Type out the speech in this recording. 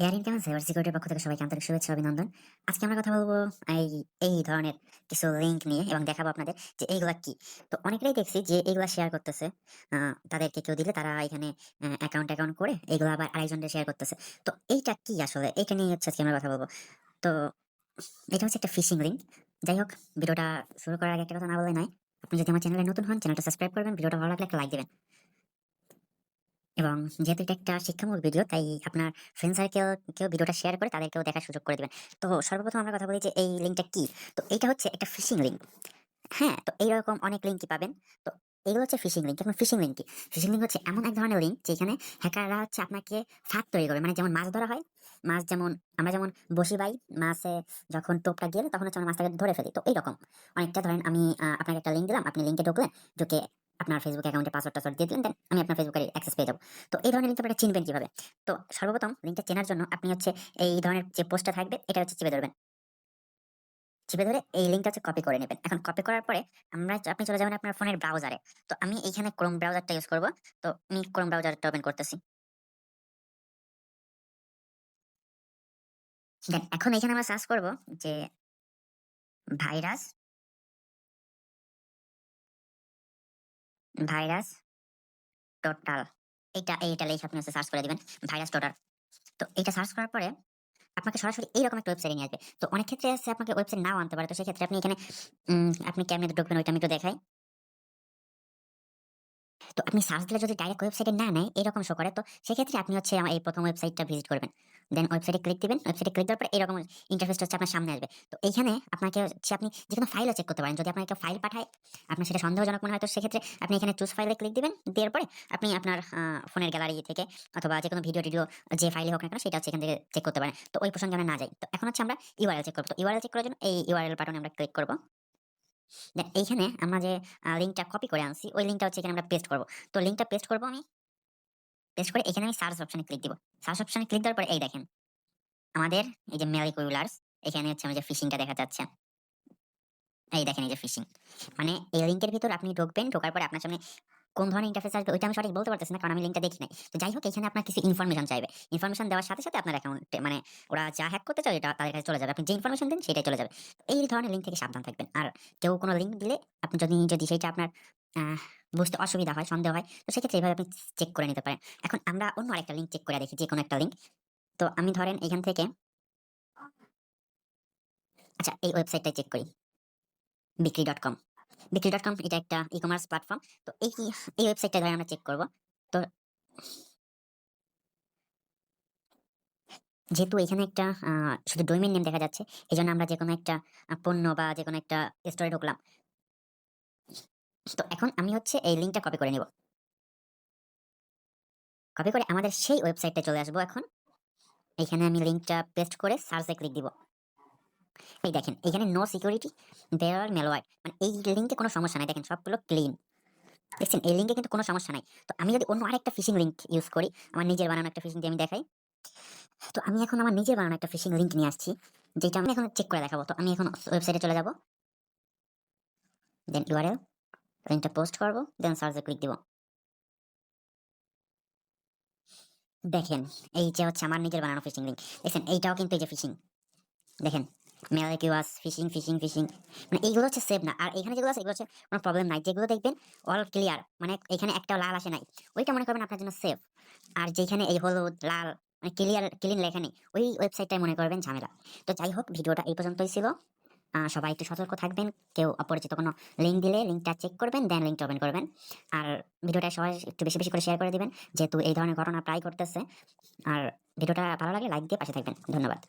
Air India cyber সিকিউরিটির পক্ষ থেকে সবাইকে আন্তরিক শুভেচ্ছা অভিনন্দন। আজকে আমরা কথা বলবো এই এই ধরনের কিছু লিঙ্ক নিয়ে এবং দেখাবো আপনাদের যে এইগুলা কি। তো অনেকেই দেখছি যে এইগুলা শেয়ার করতেছে। তাদেরকে কেউ দিলে তারা এখানে অ্যাকাউন্ট করে এগুলো আবার আরেকজনকে শেয়ার করতেছে। তো এইটা কি আসলে? এইটা নিয়ে হচ্ছে আজকে আমরা কথা বলবো। তো এটা হচ্ছে একটা ফিশিং লিঙ্ক। যাই হোক, ভিডিওটা শুরু করার আগে একটা কথা না বললে নয়। আপনি যদি আমার চ্যানেলে নতুন হন, চ্যানেলটা সাবস্ক্রাইব করবেন, ভিডিওটা ভালো লাগলে একটা লাইক দিবেন। এবং যেহেতু এটা একটা শিক্ষামূলক ভিডিও, তাই আপনার ফ্রেন্ড সার্কেল কেউ ভিডিওটা শেয়ার করে তাদেরকেও দেখার সুযোগ করে দিবেন। তো সর্বপ্রথম আমরা কথা বলি যে এই লিঙ্কটা কি। তো এইটা হচ্ছে একটা ফিশিং লিঙ্ক। হ্যাঁ, তো এইরকম অনেক লিঙ্কই পাবেন। তো এগুলো হচ্ছে ফিশিং লিঙ্ক। এখন ফিশিং লিঙ্ক কি? ফিশিং লিঙ্ক হচ্ছে এমন এক ধরনের লিঙ্ক যেখানে হ্যাকাররা হচ্ছে আপনাকে ফাঁদ তৈরি করে। মানে যেমন মাছ ধরা হয়, মাছ যেমন আমরা যেমন বসি বাই, মাছে যখন টোপটা গেলে তখন হচ্ছে আমরা মাছটাকে ধরে ফেলি। তো এইরকম অনেকটা ধরেন আমি আপনাকে একটা লিঙ্ক দিলাম, আপনি লিঙ্কে ঢুকলেন, ঢুকে আপনার ফেসবুক অ্যাকাউন্টে পাসওয়ার্ড দিয়ে দিলেন, দেন আমি আপনার ফেসবুকের অ্যাক্সেস পেয়ে যাবো। তো এই ধরনের লিঙ্ক আপনারা চিনবেন কিভাবে? তো সর্বপ্রথম লিঙ্কটা চেনার জন্য আপনি হচ্ছে এই ধরনের যে পোস্টটা থাকবে এটা হচ্ছে চেপে ধরবেন। চেপে ধরে এই লিঙ্কটা হচ্ছে কপি করে নেবেন। এখন কপি করার পরে আপনি চলে যাবেন আপনার ফোনের ব্রাউজারে। তো আমি এইখানে ক্রোম ব্রাউজারটা ইউজ করব। তো আমি ক্রোম ব্রাউজারটা ওপেন করতেছি। দেন এখন এখানে আমরা সার্চ করব যে ভাইরাস ভাইরাস টোটাল। এইটা লিখে আপনি হচ্ছে সার্চ করে দিবেন ভাইরাস টোটাল। তো এটা সার্চ করার পরে আপনাকে সরাসরি এইরকম একটা ওয়েবসাইটে নিয়ে আসবে। তো অনেক ক্ষেত্রে আছে আপনাকে ওয়েবসাইট নাও আনতে পারে। তো সেক্ষেত্রে আপনি এখানে আপনি কেমনে ঢুকবেন ওইটা আমি একটু দেখাই। তো আপনি সার্চ দিলে যদি ডাইরেক্ট ওয়েবসাইটে না নেয় এরকম শো করে, তো সেক্ষেত্রে আপনি হচ্ছে আমার এই প্রথম ওয়েবসাইটটা ভিজিট করবেন। দেন ওয়েবসাইটে ক্লিক দিবেন। ওয়েবসাইটে ক্লিক দেওয়ার পর এরকম ইন্টারফেসটা হচ্ছে আপনার সামনে আসবে। তো এইখানে আপনাকে হচ্ছে আপনি যেকোনো ফাইলও চেক করতে পারেন। যদি আপনাকে কেউ ফাইল পাঠায়, আপনার সেটা সন্দেহজনক মনে হয়, তো সেক্ষেত্রে আপনি এখানে চুজ ফাইলে ক্লিক দিবেন। দেওয়ার পরে আপনি আপনার ফোনের গ্যালারি থেকে অথবা যেকোনো ভিডিও যে ফাইলে হোক না কেন সেটা হচ্ছে এখান থেকে চেক করতে পারেন। তো ওই প্রসঙ্গে আমরা না যাই। তো এখন হচ্ছে আমরা ইউআরএল চেক করব। তো ইউআরএল চেক করার জন্য এই ইউআরএল বাটনে আমরা ক্লিক করব। দেন এইখানে আমরা যে লিঙ্কটা কপি করে আনছি ওই লিঙ্কটা হচ্ছে এখানে আমরা পেস্ট করব। তো লিঙ্কটা পেস্ট করব আমি। পেস্ট করে এখানে আমি সার্চ অপশনে ক্লিক দিব। সার্চ অপশনে ক্লিক দেওয়ার পরে এই দেখেন আমাদের এই যে মেলিকুলার্স, এখানে হচ্ছে আমাদের ফিশিংটা দেখা যাচ্ছে। এই দেখেন এই যে ফিশিং। মানে এই লিঙ্কের ভিতর আপনি ঢুকবেন, ঢোকার পরে আপনার সামনে কোন ধরনের ইন্টারফেস আসবে ওইটা আমি সঠিক বলতে পারতেছি না, কারণ আমি লিঙ্কটা দেখি নাই। তো যাই হোক, এখানে আপনার কিছু ইনফরমেশন চাইবে। ইনফরমেশন দেওয়ার সাথে সাথে আপনার অ্যাকাউন্টে মানে ওরা যা হ্যাক করতে চায় এটা তাদের কাছে চলে যাবে। আপনি যে ইনফরমেশন দেন সেটাই চলে যাবে। তো এই ধরনের লিঙ্ক থেকে সাবধান থাকবেন। আর কেউ কোনো লিঙ্ক দিলে আপনি যদি সেটা আপনার আহ বুঝতে অসুবিধা হয়, সন্দেহ হয়, তো সেক্ষেত্রে এইভাবে আপনি চেক করে নিতে পারেন। এখন আমরা অন্য আরেকটা লিঙ্ক চেক করে দেখি, যে কোনো একটা লিঙ্ক। তো আমি ধরেন এখান থেকে আচ্ছা এই ওয়েবসাইটটা চেক করি। বিক্রি.কম। বিক্রি.কম এটা একটা ই-কমার্স প্ল্যাটফর্ম। তো এই ওয়েবসাইটটা ধরে আমরা চেক করব। তো যেহেতু এখানে একটা শুধু ডোমেইন নেম দেখা যাচ্ছে, এজন্য আমরা যেকোনো একটা পণ্য বা যেকোনো একটা স্টোরে ঢুকলাম। তো এখন আমি হচ্ছে এই লিঙ্কটা কপি করে নিব। কপি করে আমাদের সেই ওয়েবসাইটে চলে আসবো এখন। এখানে আমি লিঙ্কটা পেস্ট করে সার্চে ক্লিক দিব। এই দেখেন এখানে নো সিকিউরিটি, দেয়ার আর ম্যালওয়্যার, মানে এই লিঙ্কে কোনো সমস্যা নাই। দেখেন সবগুলো ক্লিন। দেখছেন এই লিঙ্কে কিন্তু কোনো সমস্যা নাই। তো আমি যদি অন্য আরেকটা ফিশিং লিঙ্ক ইউজ করি, আমার নিজের বানানো একটা ফিশিং দিয়ে আমি দেখাই। তো আমি এখন আমার নিজের বানানো একটা ফিশিং লিংক নিয়ে আসছি, যেটা আমি এখন চেক করে দেখাবো। তো আমি এখন ওয়েবসাইটে চলে যাব। দেন ইউআরএল লিংকটা পোস্ট করব, দেন সার্চে ক্লিক দিব। দেখেন এই যে হচ্ছে আমার নিজের বানানো ফিশিং লিংক। দেখেন এইটাও কিন্তু এই যে ফিশিং। দেখেন মেলাকিউয়াস ফিশিং ফিশিং ফিশিং, মানে এইগুলো হচ্ছে সেভ না। আর এখানে যেগুলো আছে এগুলো হচ্ছে কোনো প্রবলেম নাই। যেগুলো দেখবেন অল ক্লিয়ার, মানে এখানে একটা লাল আসে নাই, ওইটা মনে করবেন আপনার জন্য সেভ। আর যেখানে এই হলুদ লাল মানে ক্লিয়ার ক্লিন লেখা নেই, ওই ওয়েবসাইটটাই মনে করবেন ঝামেলা। তো যাই হোক, ভিডিওটা এই পর্যন্তই ছিল। সবাই একটু সতর্ক থাকবেন। কেউ অপরিচিত কোনো লিঙ্ক দিলে লিঙ্কটা চেক করবেন, দেন লিঙ্কটা ওপেন করবেন। আর ভিডিওটা সবাই একটু বেশি বেশি করে শেয়ার করে দিবেন, যেহেতু এই ধরনের ঘটনা প্রায় ঘটতেছে। আর ভিডিওটা ভালো লাগলে লাইক দিয়ে পাশে থাকবেন। ধন্যবাদ।